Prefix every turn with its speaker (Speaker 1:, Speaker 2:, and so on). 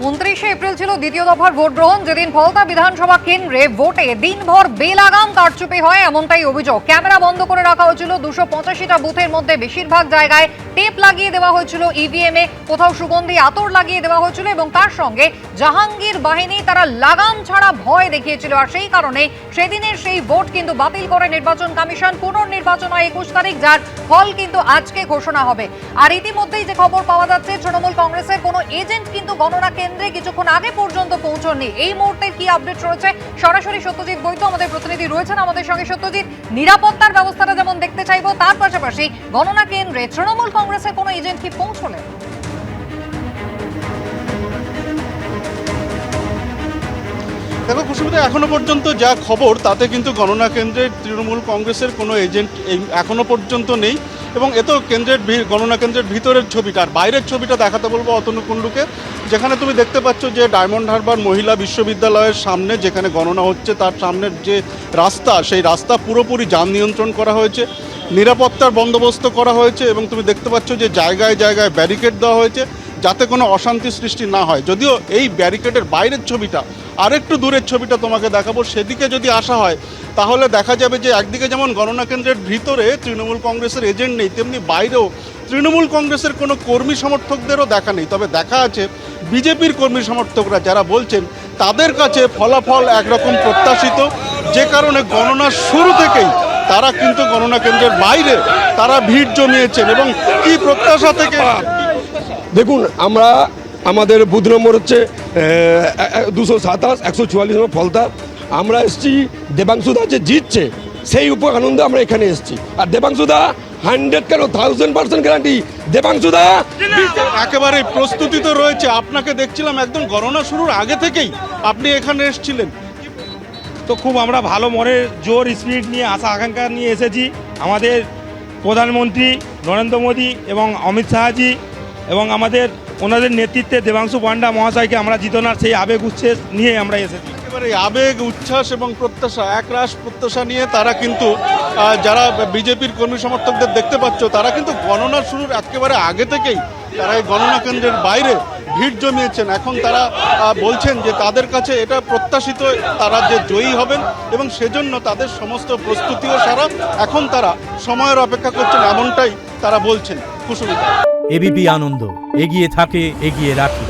Speaker 1: 29শে April ছিল দ্বিতীয় দফার ভোট গ্রহণ, যেদিন ফলতা বিধানসভা কেন্দ্রে ভোটে দিনভর বেলাগাম কারচুপি হয় এমনটাই অভিযোগ। ক্যামেরা বন্ধ করে রাখা হয়েছিল 285টা বুথের মধ্যে, বেশিরভাগ জায়গায় টেপ লাগিয়ে দেওয়া হয়েছিল ইভিএম এ, কোথাও সুগন্ধি আতর লাগিয়ে দেওয়া হয়েছিল এবং তার সঙ্গে জাহাঙ্গীর বাহিনী তারা লাগাম ছাড়া ভয় দেখিয়েছিল। আর সেই কারণে সেদিনের সেই ভোট কিন্তু বাতিল করে নির্বাচন কমিশন। পুনর্নির্বাচন হয় 21 তারিখ, যার ফল কিন্তু আজকে ঘোষণা হবে। আর ইতিমধ্যেই যে খবর পাওয়া যাচ্ছে, তৃণমূল কংগ্রেসের কোনো এজেন্ট কিন্তু গণনা কেন্দ্রে কিছুক্ষণ আগে পর্যন্ত পৌঁছননি। এই মুহূর্তে কি আপডেট রয়েছে, সরাসরি সত্যজিৎ বৈদ্য আমাদের প্রতিনিধি রয়েছেন আমাদের সঙ্গে। সত্যজিৎ, নিরাপত্তার ব্যবস্থাটা যেমন দেখতে চাইবো, তার পাশাপাশি গণনা কেন্দ্রে তৃণমূল কংগ্রেসের কোনো এজেন্ট কি পৌঁছলেন?
Speaker 2: দেখো কুসুমিতা, এখনো পর্যন্ত যা খবর তাতে কিন্তু গণনা কেন্দ্রে তৃণমূল কংগ্রেসের কোনো এজেন্ট এখনো পর্যন্ত নেই। এবং এ তো গণনা কেন্দ্রের ভিতরের ছবিটা, আর বাইরের ছবিটা দেখাতে বলবো অতনু কুণ্ডুকে, যেখানে তুমি দেখতে পাচ্ছ যে ডায়মন্ড হারবার মহিলা বিশ্ববিদ্যালয়ের সামনে যেখানে গণনা হচ্ছে তার সামনের যে রাস্তা, সেই রাস্তা পুরোপুরি যান নিয়ন্ত্রণ করা হয়েছে, নিরাপত্তার বন্দোবস্ত করা হয়েছে এবং তুমি দেখতে পাচ্ছ যে জায়গায় জায়গায় ব্যারিকেড দেওয়া হয়েছে যাতে কোনো অশান্তি সৃষ্টি না হয়। যদিও এই ব্যারিকেডের বাইরের ছবিটা, আরেকটু দূরের ছবিটা তোমাকে দেখাবো, সেদিকে যদি আসা হয় তাহলে দেখা যাবে যে একদিকে যেমন গণনা কেন্দ্রের ভিতরে তৃণমূল কংগ্রেসের এজেন্ট নেই, তেমনি বাইরেও তৃণমূল কংগ্রেসের কোনো কর্মী সমর্থকদেরও দেখা নেই। তবে দেখা আছে বিজেপির কর্মী সমর্থকরা যারা বলছেন তাদের কাছে ফলাফল একরকম প্রত্যাশিত, যে কারণে গণনার শুরু থেকেই তারা কিন্তু গণনা কেন্দ্রের বাইরে তারা ভিড় জমিয়েছেন। এবং কি প্রত্যাশা থেকে,
Speaker 3: দেখুন, আমরা আমাদের বুথ নম্বর হচ্ছে 227, 144 নম্বর ফলতা। আমরা এসছি দেবাংশুদা যে জিতছে সেই উপর আনন্দে আমরা এখানে এসছি। আর দেবাংশুদা 100 কেন 1000% গ্যারান্টি, দেবাংশুদা
Speaker 2: একেবারে প্রস্তুতি তো রয়েছে। আপনাকে দেখছিলাম একদম গণনা শুরুর আগে থেকেই আপনি এখানে এসেছিলেন।
Speaker 4: তো খুব আমরা ভালো মনের জোর স্পিরিট নিয়ে, আশা আকাঙ্ক্ষা নিয়ে এসেছি। আমাদের প্রধানমন্ত্রী নরেন্দ্র মোদী এবং অমিত শাহজি এবং ওনাদের নেতৃত্বে দেবাংশু পান্ডা মহাশয়কে আমরা জিতনার সেই আবেগ উচ্ছ্বাস নিয়ে আমরা এসেছি।
Speaker 2: একেবারে আবেগ উচ্ছ্বাস এবং প্রত্যাশা, একরাশ প্রত্যাশা নিয়ে তারা কিন্তু যারা বিজেপির কর্মী সমর্থকদের দেখতে পাচ্ছ, তারা কিন্তু গণনা শুরুর একেবারে আগে থেকেই তারা এই গণনা কেন্দ্রের বাইরে ভিড় জমিয়েছেন। এখন তারা বলছেন যে তাদের কাছে এটা প্রত্যাশিত তারা যে জয়ী হবেন এবং সেজন্য তাদের সমস্ত প্রস্তুতিও সারা। এখন তারা সময়ের অপেক্ষা করছেন, এমনটাই তারা বলছেন। কুসুমিতা,
Speaker 5: এবিপি আনন্দ, এগিয়ে থাকে, এগিয়ে রাখে।